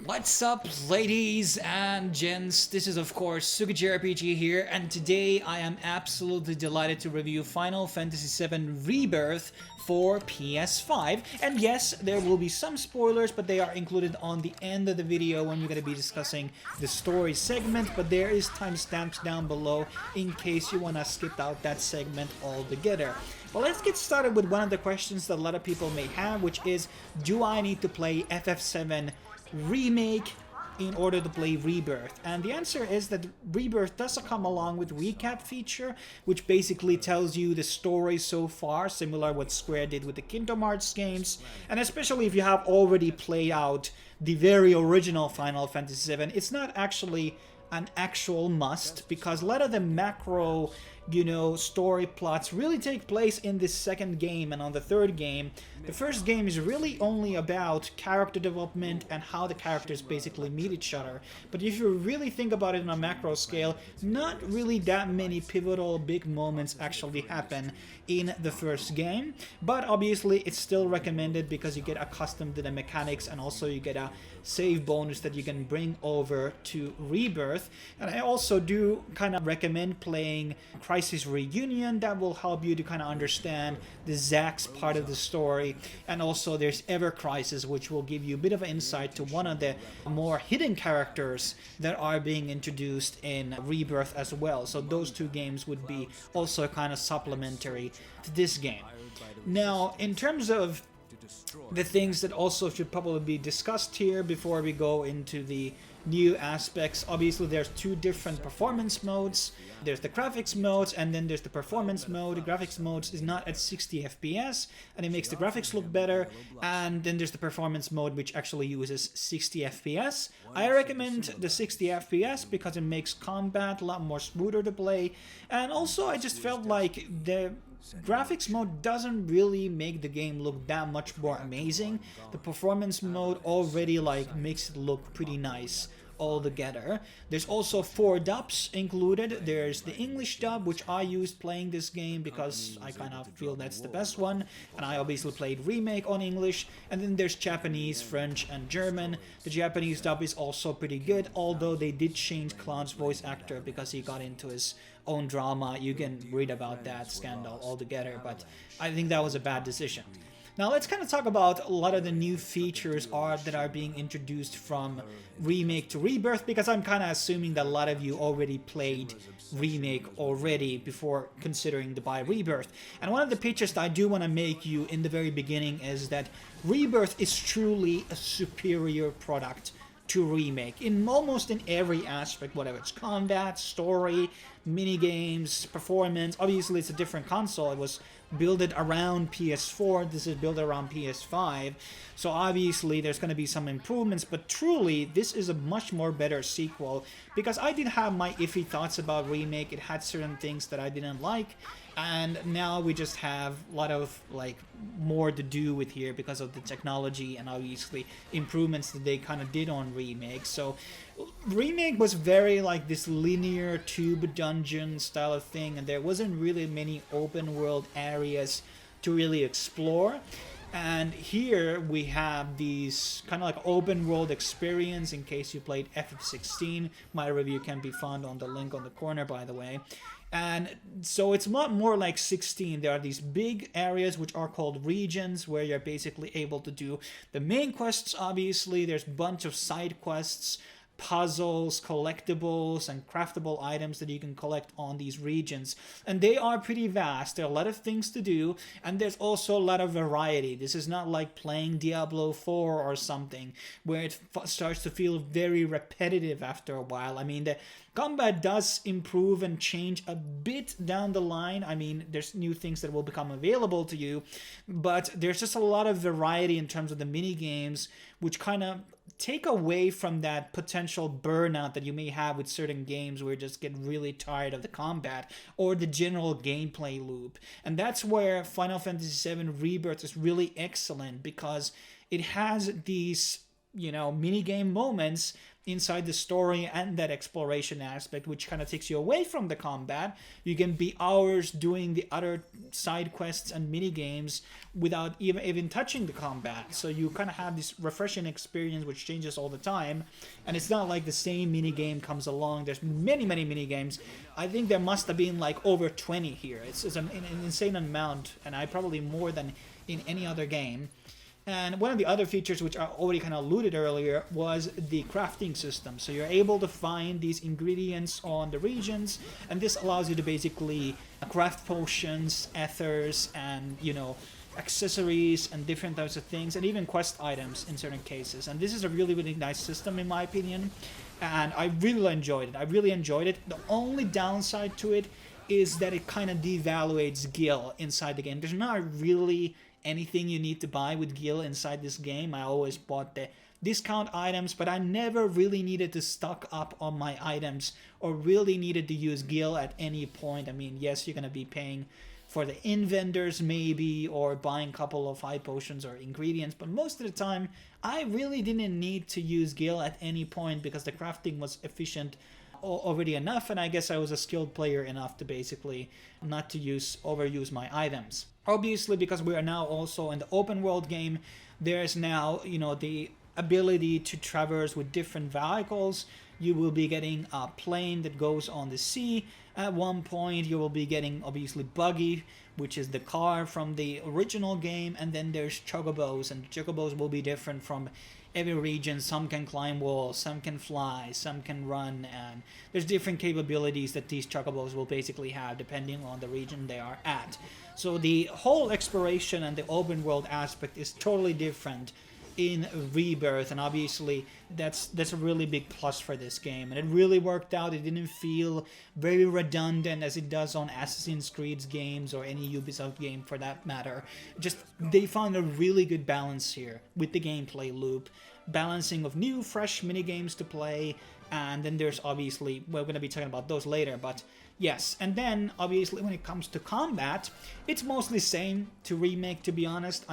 What's up, ladies and gents? This is of course Sugi JRPG here, and today I am absolutely delighted to review Final Fantasy VII Rebirth for PS5. And yes, there will be some spoilers, but they are included on the end of the video when we're going to be discussing the story segment, but there is timestamps down below in case you want to skip out that segment altogether. Well, let's get started with one of the questions that a lot of people may have, which is, do I need to play FF7 Remake in order to play Rebirth? And the answer is that Rebirth does come along with recap feature, which basically tells you the story so far, similar what Square did with the Kingdom Hearts games. And especially if you have already played out the very original Final Fantasy VII, it's not actually an actual must, because a lot of the macro, story plots really take place in this second game and on the third game. The first game is really only about character development and how the characters basically meet each other. But if you really think about it on a macro scale, not really that many pivotal big moments actually happen in the first game. But obviously it's still recommended because you get accustomed to the mechanics, and also you get a save bonus that you can bring over to Rebirth. And I also do kind of recommend playing Crisis Reunion. That will help you to kind of understand the Zack's part of the story. And also there's Ever Crisis, which will give you a bit of insight to one of the more hidden characters that are being introduced in Rebirth as well. So those two games would be also kind of supplementary to this game. Now, in terms of the things that also should probably be discussed here before we go into the new aspects, obviously there's two different performance modes. There's the graphics modes, and then there's the performance mode. The graphics modes is not at 60 FPS, and it makes the graphics look better. And then there's the performance mode, which actually uses 60 FPS. I recommend the 60 FPS because it makes combat a lot more smoother to play. And also I just felt like the graphics mode doesn't really make the game look that much more amazing. The performance mode already makes it look pretty nice altogether. There's also 4 dubs included. There's the English dub, which I used playing this game because I kind of feel that's the best one, and I obviously played Remake on English. And then there's Japanese, French, and German. The Japanese dub is also pretty good, although they did change Cloud's voice actor because he got into his own drama. You can read about that scandal altogether, but I think that was a bad decision. Now let's kind of talk about a lot of the new features that are being introduced from Remake to Rebirth, because I'm kind of assuming that a lot of you already played Remake already before considering to buy Rebirth. And one of the pitches that I do want to make you in the very beginning is that Rebirth is truly a superior product to Remake in almost in every aspect, whatever it's combat, story, minigames, performance. Obviously it's a different console. It was built around PS4, this is built around PS5, so obviously there's going to be some improvements, but truly this is a much more better sequel, because I did have my iffy thoughts about Remake. It had certain things that I didn't like, and now we just have a lot of more to do with here because of the technology and obviously improvements that they kind of did on Remake. So Remake was very this linear tube dungeon style of thing, and there wasn't really many open world areas to really explore. And here we have these kind of open world experience. In case you played FF16, my review can be found on the link on the corner, by the way. And so it's a lot more like 16. There are these big areas which are called regions, where you're basically able to do the main quests. Obviously there's a bunch of side quests, puzzles, collectibles, and craftable items that you can collect on these regions, and they are pretty vast. There are a lot of things to do, and there's also a lot of variety. This is not like playing Diablo 4 or something where it starts to feel very repetitive after a while. I mean, the combat does improve and change a bit down the line. I mean, there's new things that will become available to you, but there's just a lot of variety in terms of the mini games, which kind of take away from that potential burnout that you may have with certain games where you just get really tired of the combat or the general gameplay loop. And that's where Final Fantasy VII Rebirth is really excellent, because it has these mini game moments inside the story and that exploration aspect, which kind of takes you away from the combat. You can be hours doing the other side quests and mini games without even touching the combat. So you kind of have this refreshing experience which changes all the time, and it's not like the same mini game comes along. There's many mini games. I think there must have been like over 20 here. It's an insane amount, and I probably more than in any other game. And one of the other features, which I already kind of alluded earlier, was the crafting system. So you're able to find these ingredients on the regions, and this allows you to basically craft potions, ethers, and, accessories and different types of things, and even quest items in certain cases. And this is a really nice system, in my opinion, and I really enjoyed it. The only downside to it is that it kind of devaluates gil inside the game. There's not really anything you need to buy with gil inside this game. I always bought the discount items, but I never really needed to stock up on my items or really needed to use gil at any point. I mean, yes, you're going to be paying for the in-vendors maybe, or buying a couple of high potions or ingredients, but most of the time I really didn't need to use gil at any point because the crafting was efficient already enough, and I guess I was a skilled player enough to basically not to overuse my items. Obviously, because we are now also in the open world game, there's now the ability to traverse with different vehicles. You will be getting a plane that goes on the sea. At one point you will be getting obviously buggy, which is the car from the original game, and then there's chocobos, and chocobos will be different from every region. Some can climb walls, some can fly, some can run, and there's different capabilities that these chocobos will basically have depending on the region they are at. So the whole exploration and the open world aspect is totally different in Rebirth, and obviously that's a really big plus for this game, and it really worked out. It didn't feel very redundant as it does on Assassin's Creed games or any Ubisoft game for that matter. Just they found a really good balance here with the gameplay loop, balancing of new fresh mini games to play, and then there's obviously, we're going to be talking about those later, but yes. And then obviously when it comes to combat, it's mostly same to remake, to be honest.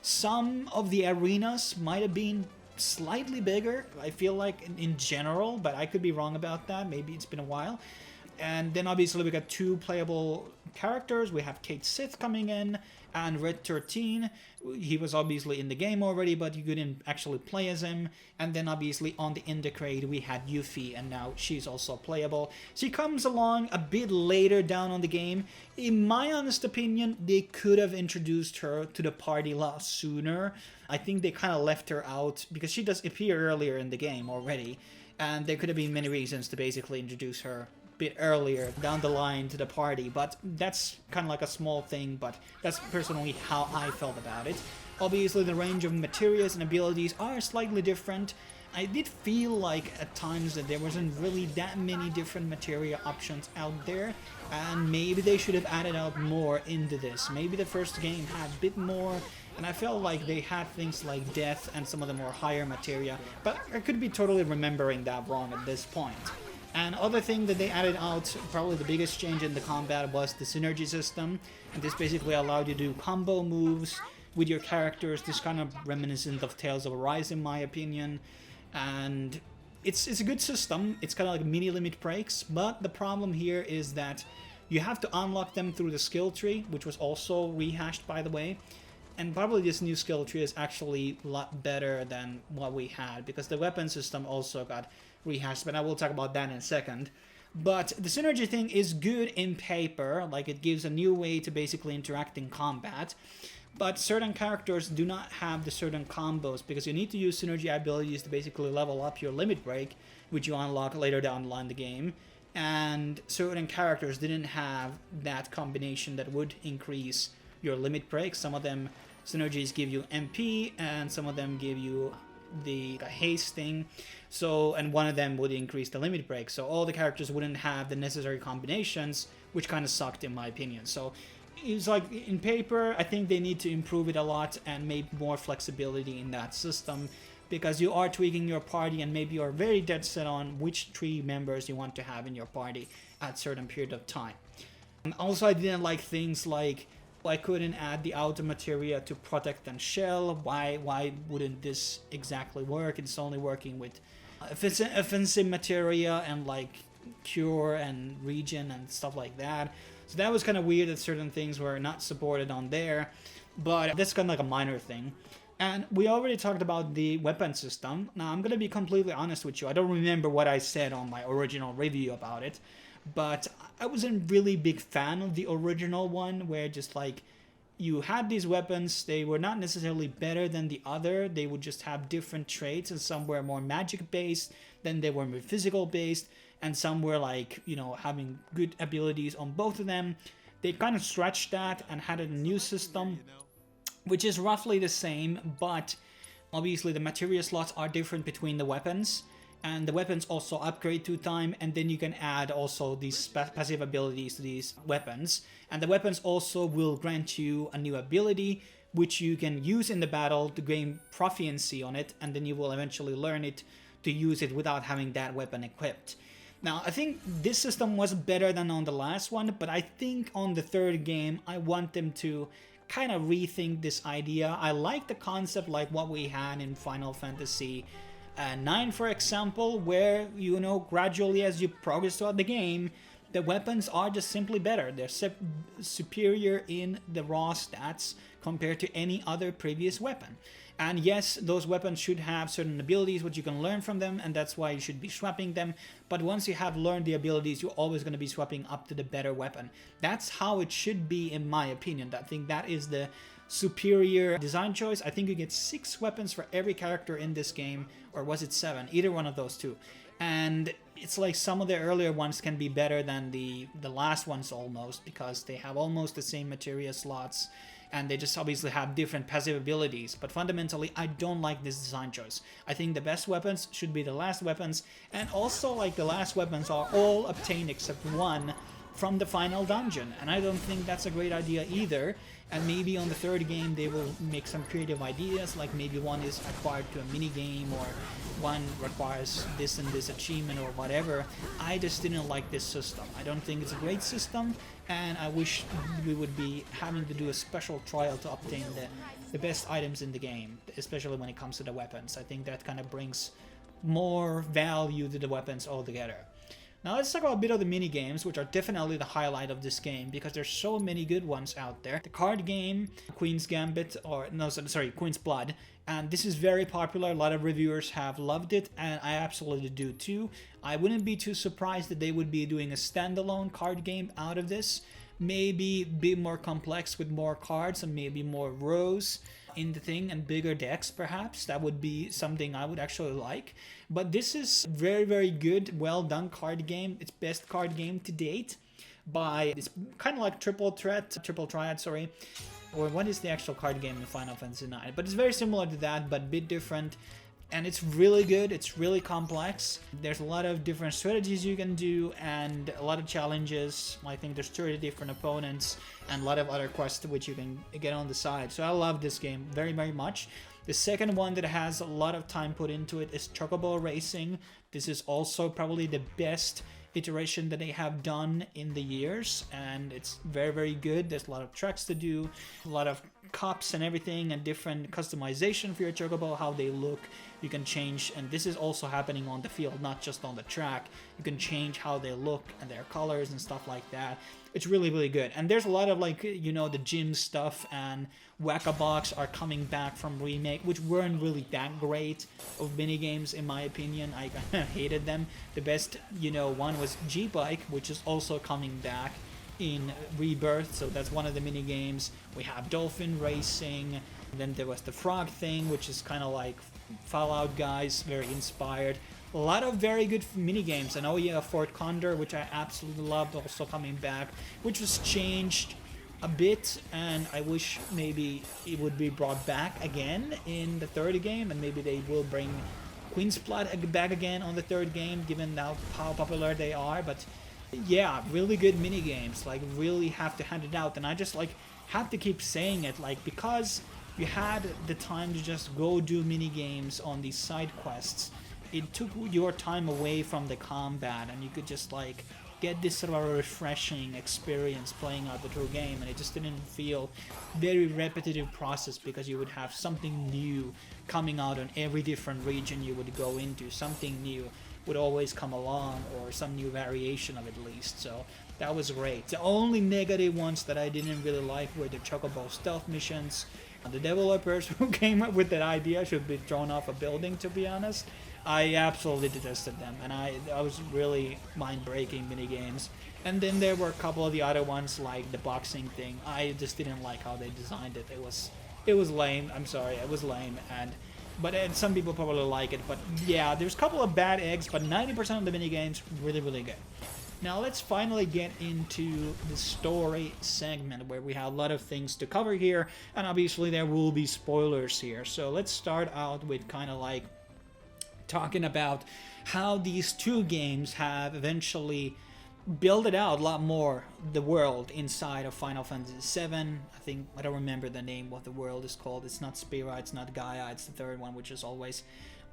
Some of the arenas might have been slightly bigger, I feel like, in general, but I could be wrong about that. Maybe it's been a while. And then obviously we got two playable characters. We have Kate Sith coming in and Red 13. He was obviously in the game already, but you couldn't actually play as him. And then obviously on the Indie Crate we had Yuffie, and now she's also playable. She comes along a bit later down on the game. In my honest opinion, they could have introduced her to the party a lot sooner. I think they kind of left her out because she does appear earlier in the game already, and there could have been many reasons to basically introduce her bit earlier down the line to the party, but that's kind of like a small thing, but that's personally how I felt about it. Obviously the range of materials and abilities are slightly different. I did feel like at times that there wasn't really that many different material options out there, and maybe they should have added out more into this. Maybe the first game had a bit more, and I felt like they had things like death and some of the more higher materia, but I could be totally remembering that wrong at this point. And other thing that they added out, probably the biggest change in the combat, was the synergy system. And this basically allowed you to do combo moves with your characters. This kind of reminiscent of Tales of Arise in my opinion. And it's a good system. It's kind of like mini limit breaks, but the problem here is that you have to unlock them through the skill tree, which was also rehashed by the way. And probably this new skill tree is actually a lot better than what we had, because the weapon system also got rehashed, but I will talk about that in a second. But the synergy thing is good in paper, like it gives a new way to basically interact in combat, but certain characters do not have the certain combos, because you need to use synergy abilities to basically level up your limit break, which you unlock later down the line in the game, and certain characters didn't have that combination that would increase your limit break. Some of them synergies give you MP, and some of them give you the haste thing, so, and one of them would increase the limit break, so all the characters wouldn't have the necessary combinations, which kind of sucked in my opinion. So it's like in paper, I think they need to improve it a lot and make more flexibility in that system, because you are tweaking your party and maybe you're very dead set on which 3 members you want to have in your party at certain period of time. And also I didn't like things like I couldn't add the outer materia to protect and shell. Why wouldn't this exactly work? It's only working with offensive materia and like cure and regen and stuff like that. So that was kind of weird that certain things were not supported on there, but that's kind of like a minor thing. And we already talked about the weapon system. Now, I'm going to be completely honest with you. I don't remember what I said on my original review about it, but I wasn't really big fan of the original one, where just like you had these weapons, they were not necessarily better than the other. They would just have different traits, and some were more magic based, then they were more physical based, and some were like, you know, having good abilities on both of them. They kind of stretched that and had a new system, which is roughly the same, but obviously the materia slots are different between the weapons, and the weapons also upgrade through time, and then you can add also these passive abilities to these weapons, and the weapons also will grant you a new ability which you can use in the battle to gain proficiency on it, and then you will eventually learn it to use it without having that weapon equipped. Now, I think this system was better than on the last one, but I think on the third game I want them to kind of rethink this idea. I like the concept like what we had in Final Fantasy IX, for example, where, you know, gradually as you progress throughout the game, the weapons are just simply better. They're superior in the raw stats compared to any other previous weapon. And yes, those weapons should have certain abilities which you can learn from them, and that's why you should be swapping them. But once you have learned the abilities, you're always going to be swapping up to the better weapon. That's how it should be, in my opinion. I think that is the superior design choice. I think you get 6 weapons for every character in this game, or was it 7? Either one of those two. And it's like some of the earlier ones can be better than the last ones almost, because they have almost the same materia slots, and they just obviously have different passive abilities. But fundamentally, I don't like this design choice. I think the best weapons should be the last weapons, and also like the last weapons are all obtained except one from the final dungeon, and I don't think that's a great idea either. And maybe on the third game they will make some creative ideas, like maybe one is acquired to a mini game, or one requires this and this achievement or whatever. I just didn't like this system. I don't think it's a great system, and I wish we would be having to do a special trial to obtain the best items in the game, especially when it comes to the weapons. I think that kind of brings more value to the weapons altogether. Now let's talk about a bit of the mini games, which are definitely the highlight of this game, because there's so many good ones out there. The card game, Queen's Gambit, or no, sorry, Queen's Blood, and this is very popular. A lot of reviewers have loved it, and I absolutely do too. I wouldn't be too surprised that they would be doing a standalone card game out of this. Maybe be more complex with more cards and maybe more rows in the thing and bigger decks perhaps. That would be something I would actually like. But this is very, very good, well done card game. It's best card game to date by, it's kind of like triple triad, sorry. Or what is the actual card game in Final Fantasy IX? But it's very similar to that, but a bit different. And it's really good, it's really complex. There's a lot of different strategies you can do and a lot of challenges. I think there's 30 different opponents and a lot of other quests which you can get on the side. So I love this game very, very much. The second one that has a lot of time put into it is Chocobo Racing. This is also probably the best iteration that they have done in the years, and it's very, very good. There's a lot of tracks to do, a lot of cups and everything, and different customization for your Chocobo, how they look. You can change, and this is also happening on the field, not just on the track. You can change how they look and their colors and stuff like that. It's really, really good. And there's a lot of, like, you know, the gym stuff and Whack-A-Box are coming back from remake, which weren't really that great of minigames in my opinion. I hated them. The best, you know, one was G-Bike, which is also coming back in Rebirth, so that's one of the mini games. We have Dolphin Racing, then there was the Frog thing, which is kind of like Fallout guys, very inspired. A lot of very good mini games, and oh yeah, Fort Condor, which I absolutely loved, also coming back, which was changed a bit, and I wish maybe it would be brought back again in the third game, and maybe they will bring Queen's Blood back again on the third game, given now how popular they are. But yeah, really good mini games, like really have to hand it out, and I just like have to keep saying it, like, because you had the time to just go do mini games on these side quests. It took your time away from the combat, and you could just like get this sort of a refreshing experience playing out the true game, and it just didn't feel very repetitive process because you would have something new coming out on every different region you would go into. Something new would always come along, or some new variation of it at least. So that was great. The only negative ones that I didn't really like were the Chocobo stealth missions. The developers who came up with that idea should be thrown off a building, to be honest. I absolutely detested them, and I was really mind-breaking minigames. And then there were a couple of the other ones, like the boxing thing. I just didn't like how they designed it. It was lame. I'm sorry, it was lame. But some people probably like it. But yeah, there's a couple of bad eggs, but 90% of the minigames really, really good. Now let's finally get into the story segment, where we have a lot of things to cover here, and obviously there will be spoilers here. So let's start out with kind of like talking about how these two games have eventually built it out a lot more, the world inside of Final Fantasy VII. I don't remember the name, what the world is called. It's not Spira, it's not Gaia, it's the third one, which is always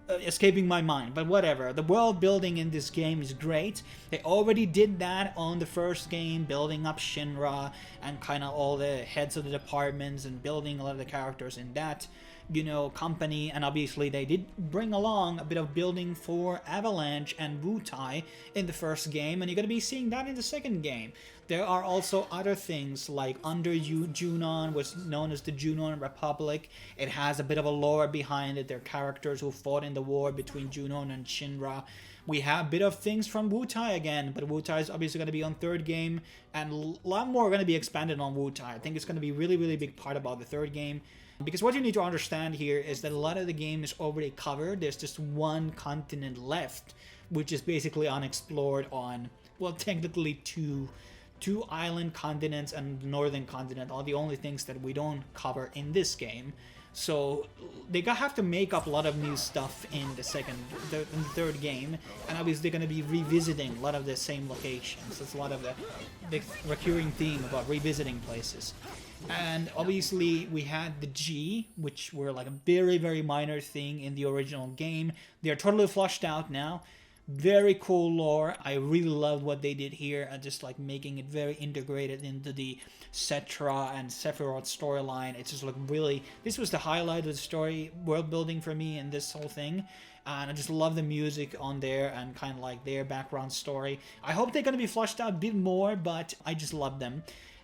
escaping my mind, but whatever. The world building in this game is great. They already did that on the first game, building up Shinra and kind of all the heads of the departments and building a lot of the characters in that, you know, company. And obviously they did bring along a bit of building for Avalanche and Wutai in the first game, and you're going to be seeing that in the second game. There are also other things like under Junon, was known as the Junon Republic. It has a bit of a lore behind it. There are characters who fought in the war between Junon and Shinra. We have a bit of things from Wutai again, but Wutai is obviously going to be on third game, and a lot more going to be expanded on Wutai. I think it's going to be really, really big part about the third game. Because what you need to understand here is that a lot of the game is already covered. There's just one continent left, which is basically unexplored on, well, technically two island continents and the northern continent are the only things that we don't cover in this game. So they have to make up a lot of new stuff in the third game, and obviously they're going to be revisiting a lot of the same locations. That's a lot of the recurring theme about revisiting places. And obviously we had the G, which were like a very, very minor thing in the original game. They're totally flushed out now. Very cool lore. I really love what they did here, and just like making it very integrated into the Cetra and Sephiroth storyline. It's just like really, this was the highlight of the story world building for me in this whole thing. And I just love the music on there and kind of like their background story. I hope they're going to be flushed out a bit more, but I just love them.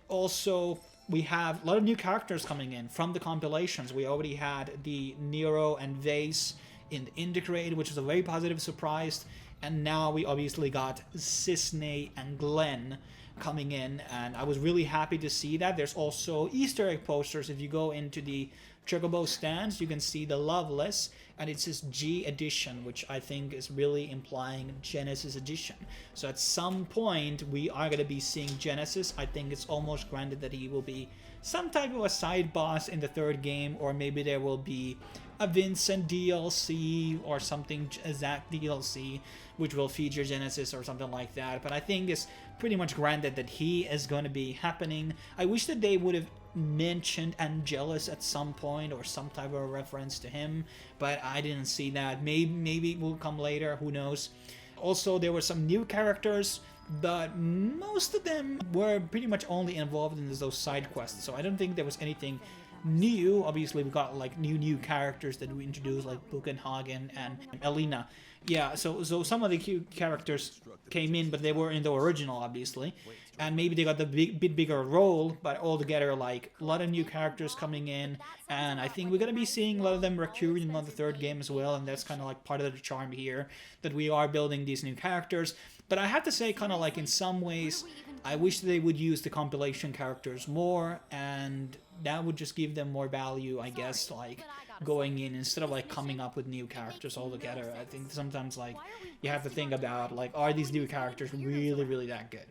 Also, we have a lot of new characters coming in from the compilations. We already had the Nero and Vase in the Integrate, which was a very positive surprise. And now we obviously got Cisne and Glenn coming in, and I was really happy to see that. There's also Easter egg posters. If you go into the Chocobo stands, you can see the Loveless, and it says G Edition, which I think is really implying Genesis Edition. So at some point, we are going to be seeing Genesis. I think it's almost granted that he will be some type of a side boss in the third game, or maybe there will be a Vincent DLC or something, a Zack DLC, which will feature Genesis or something like that. But I think it's pretty much granted that he is going to be happening. I wish that they would have mentioned Angelus at some point or some type of reference to him, but I didn't see that. Maybe it will come later, who knows. Also, there were some new characters, but most of them were pretty much only involved in those side quests, so I don't think there was anything new. Obviously, we got like new characters that we introduced, like Buchenhagen and Elena. Yeah, so some of the cute characters came in, but they were in the original, obviously. And maybe they got the bit bigger role, but altogether, like, a lot of new characters coming in. And I think we're going to be seeing a lot of them recruited in the third game as well, and that's kind of like part of the charm here, that we are building these new characters. But I have to say, kind of like in some ways, I wish they would use the compilation characters more, and that would just give them more value, I guess, like going in instead of like coming up with new characters altogether. I think sometimes like you have to think about like, are these new characters really that good?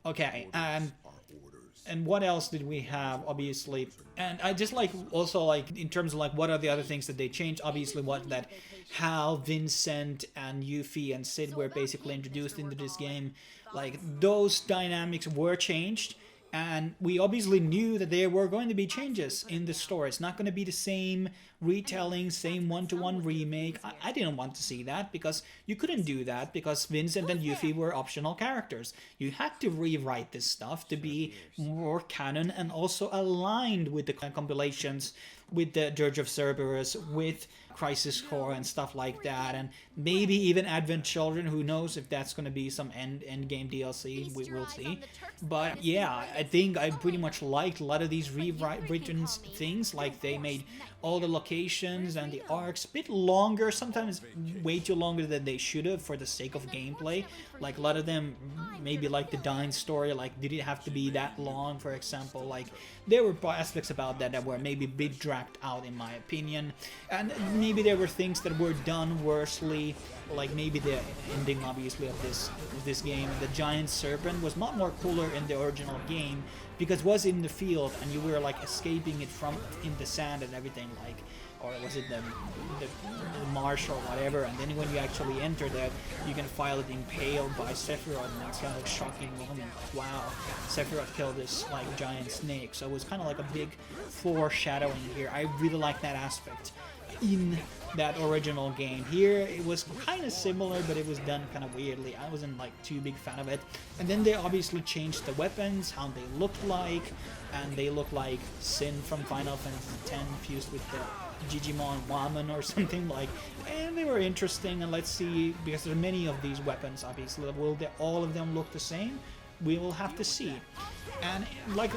Okay, and what else did we have? Obviously, and I just like also like in terms of like what are the other things that they changed. Obviously, what that Hal, Vincent, and Yuffie and Sid were basically introduced into this game. Like those dynamics were changed. And we obviously knew that there were going to be changes in the story. It's not going to be the same retelling, same one-to-one remake. I didn't want to see that, because you couldn't do that, because Vincent and Yuffie were optional characters. You had to rewrite this stuff to be more canon and also aligned with the compilations, with the Dirge of Cerberus, with Crisis Core and stuff like that, and maybe even Advent Children. Who knows if that's going to be some end game DLC, we will see. But yeah, I think I pretty much liked a lot of these rewritten things. Like, they made all the locations and the arcs a bit longer, sometimes way too longer than they should have for the sake of gameplay. Like, a lot of them, maybe like the Dyne story, like, did it have to be that long, for example? Like, there were aspects about that were maybe a bit dragged out, in my opinion. And maybe there were things that were done worsely, like maybe the ending, obviously, of this game. The giant serpent was not more cooler in the original game, because it was in the field and you were like escaping it from in the sand and everything, like, or was it the marsh or whatever, and then when you actually enter that, you can file it impaled by Sephiroth, and it's kind of like a shocking moment, like, wow, Sephiroth killed this like giant snake. So it was kind of like a big foreshadowing here. I really like that aspect in that original game. Here it was kind of similar, but it was done kind of weirdly. I wasn't like too big fan of it. And then they obviously changed the weapons, how they looked like, and they look like Sin from Final Fantasy X fused with the Digimon Waman or something, like, and they were interesting. And let's see, because there are many of these weapons, obviously, will all of them look the same? We will have to see. And like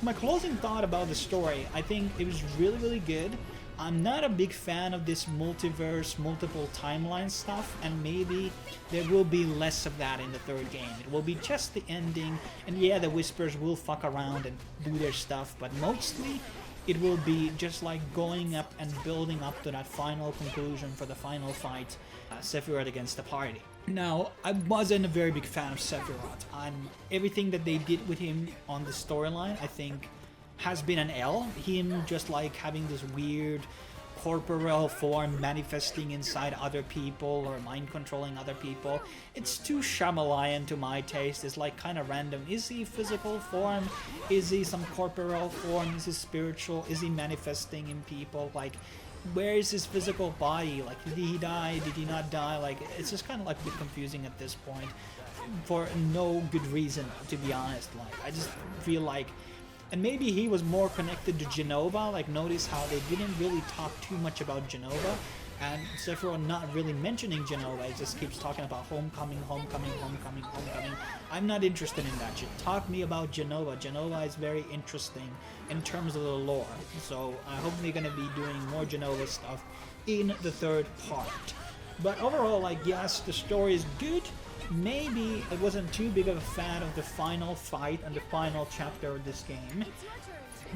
my closing thought about the story, I think it was really good. I'm not a big fan of this multiverse, multiple timeline stuff, and maybe there will be less of that in the third game. It will be just the ending, and yeah, the Whispers will fuck around and do their stuff, but mostly it will be just like going up and building up to that final conclusion for the final fight, Sephiroth against the party. Now, I wasn't a very big fan of Sephiroth. Everything that they did with him on the storyline, I think, has been an L. Him just like having this weird corporeal form manifesting inside other people or mind controlling other people. It's too Shyamalan to my taste. It's like kind of random. Is he physical form? Is he some corporeal form? Is he spiritual? Is he manifesting in people? Like, where is his physical body? Like, did he die? Did he not die? Like, it's just kind of like a bit confusing at this point for no good reason, to be honest. Like, I just feel like, and maybe he was more connected to Genova. Like, notice how they didn't really talk too much about Genova, and Sephiroth not really mentioning Genova. He just keeps talking about homecoming. I'm not interested in that shit. Talk me about Genova. Genova is very interesting in terms of the lore. So I hope they're gonna be doing more Genova stuff in the third part. But overall, like, yes, the story is good. Maybe I wasn't too big of a fan of the final fight and the final chapter of this game.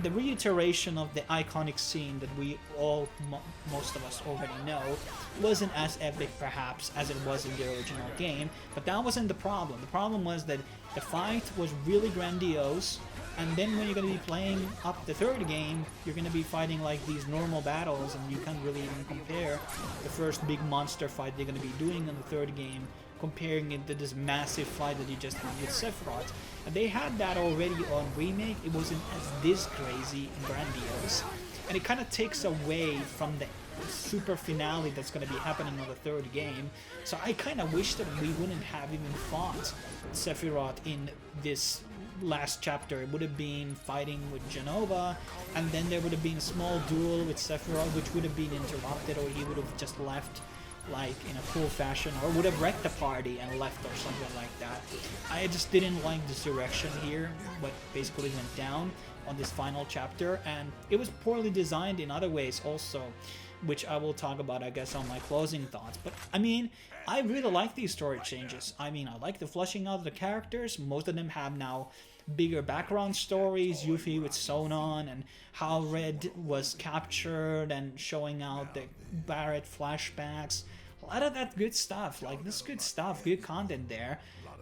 The reiteration of the iconic scene that we all, most of us already know, wasn't as epic perhaps as it was in the original game, but that wasn't the problem. The problem was that the fight was really grandiose, and then when you're going to be playing up the third game, you're going to be fighting like these normal battles, and you can't really even compare the first big monster fight they're going to be doing in the third game, comparing it to this massive fight that you just had with Sephiroth. And they had that already on Remake. It wasn't as this crazy and grandiose, and it kind of takes away from the super finale that's going to be happening on the third game. So I kind of wish that we wouldn't have even fought Sephiroth in this last chapter. It would have been fighting with Genova, and then there would have been a small duel with Sephiroth, which would have been interrupted, or he would have just left like in a cool fashion, or would have wrecked the party and left or something like that. I just didn't like this direction here, what basically went down on this final chapter, and it was poorly designed in other ways also, which I will talk about, I guess, on my closing thoughts. But I mean, I really like these story changes. I mean, I like the fleshing out of the characters. Most of them have now bigger background stories, Yuffie with Sonon, and how Red was captured, and showing out the Barrett flashbacks. A lot of that good stuff, like this good stuff, good content there.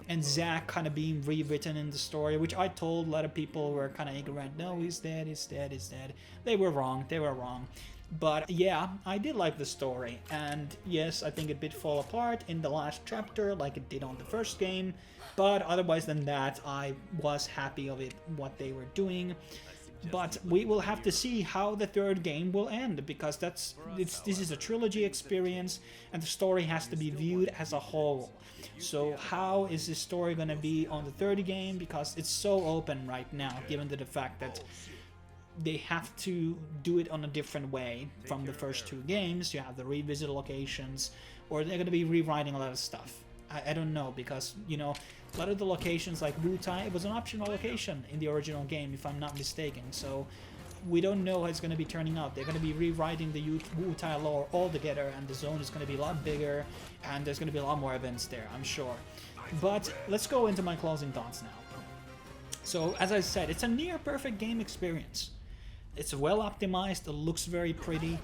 And Zack kind of being rewritten in the story, which I told a lot of people were kind of ignorant. No, he's dead, he's dead, he's dead. They were wrong, they were wrong. But yeah, I did like the story, and yes, I think it did fall apart in the last chapter like it did on the first game, But otherwise than that, I was happy of it, what they were doing. But we will have to see how the third game will end, because this is a trilogy experience, and the story has to be viewed as a whole. So how is this story going to be on the third game? Because it's so open right now, given the fact that they have to do it on a different way from the first two games. You have the revisit locations, or they're going to be rewriting a lot of stuff. I don't know, because, you know, a lot of the locations like Wutai, it was an optional location in the original game, if I'm not mistaken. So we don't know how it's going to be turning out. They're going to be rewriting the Wutai lore altogether, and the zone is going to be a lot bigger, and there's going to be a lot more events there, I'm sure. But let's go into my closing thoughts now. So, as I said, it's a near-perfect game experience. It's well optimized, it looks very pretty,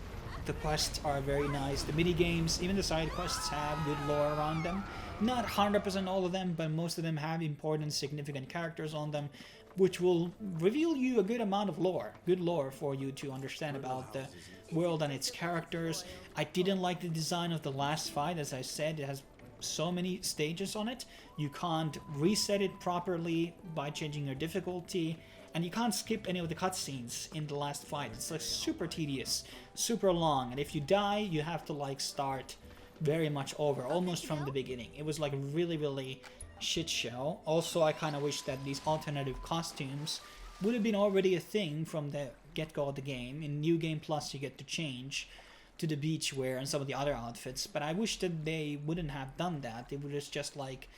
the quests are very nice, the mini-games, even the side quests have good lore around them. Not 100% all of them, but most of them have important, significant characters on them, which will reveal you a good amount of lore, good lore for you to understand about the world and its characters. I didn't like the design of the last fight, as I said, it has so many stages on it. You can't reset it properly by changing your difficulty, and you can't skip any of the cutscenes in the last fight. It's like super tedious, super long, and if you die, you have to like start very much over, almost from the beginning. It was like really shit show. Also, I kind of wish that these alternative costumes would have been already a thing from the get-go of the game. In New Game Plus, you get to change to the beach wear and some of the other outfits, but I wish that they wouldn't have done that. They would have just like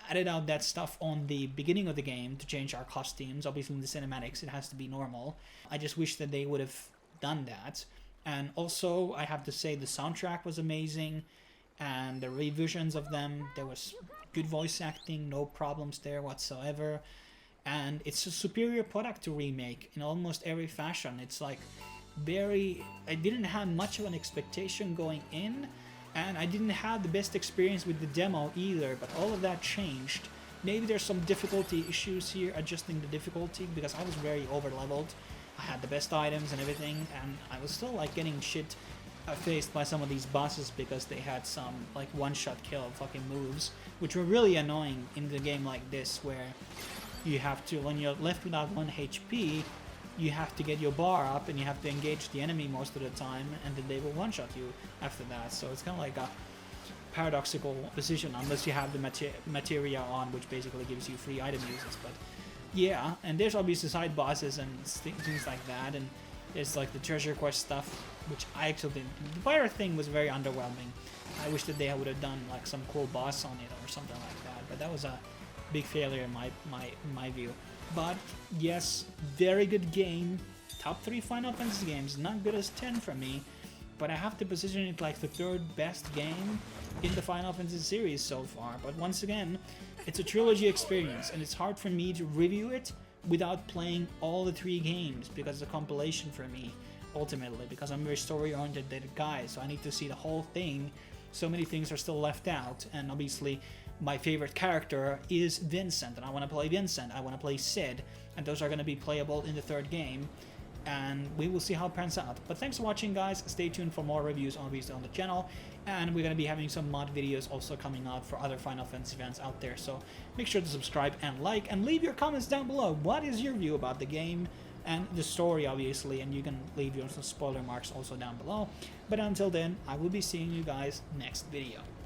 added out that stuff on the beginning of the game to change our costumes. Obviously in the cinematics it has to be normal. I just wish that they would have done that. And also I have to say the soundtrack was amazing, and the revisions of them, there was good voice acting, no problems there whatsoever, and it's a superior product to remake in almost every fashion. It's like I didn't have much of an expectation going in, and I didn't have the best experience with the demo either, but all of that changed. Maybe there's some difficulty issues here, adjusting the difficulty, because I was very over-leveled. I had the best items and everything, and I was still like getting shit faced by some of these bosses because they had some like one-shot kill fucking moves, which were really annoying in the game like this, where you have to, when you're left without 1 HP, you have to get your bar up and you have to engage the enemy most of the time, and then they will one-shot you after that. So it's kind of like a paradoxical position, unless you have the materia on, which basically gives you free item uses. But yeah, and there's obviously side bosses and things like that, and there's like the treasure quest stuff, which I actually didn't. The pirate thing was very underwhelming. I wish that they would have done like some cool boss on it or something like that, but that was a big failure in my view. But yes, very good game. Top 3 Final Fantasy games, not good as 10 for me, but I have to position it like the 3rd best game in the Final Fantasy series so far. But once again, it's a trilogy experience, and it's hard for me to review it without playing all the 3 games, because it's a compilation for me, ultimately, because I'm a very story-oriented guy, so I need to see the whole thing. So many things are still left out, and obviously my favorite character is Vincent, and I want to play Vincent, I want to play Sid, and those are going to be playable in the 3rd game, and we will see how it pans out. But thanks for watching, guys. Stay tuned for more reviews, obviously, on the channel, and we're going to be having some mod videos also coming out for other Final Fantasy fans out there, so make sure to subscribe and like, and leave your comments down below. What is your view about the game and the story, obviously, and you can leave your spoiler marks also down below. But until then, I will be seeing you guys next video.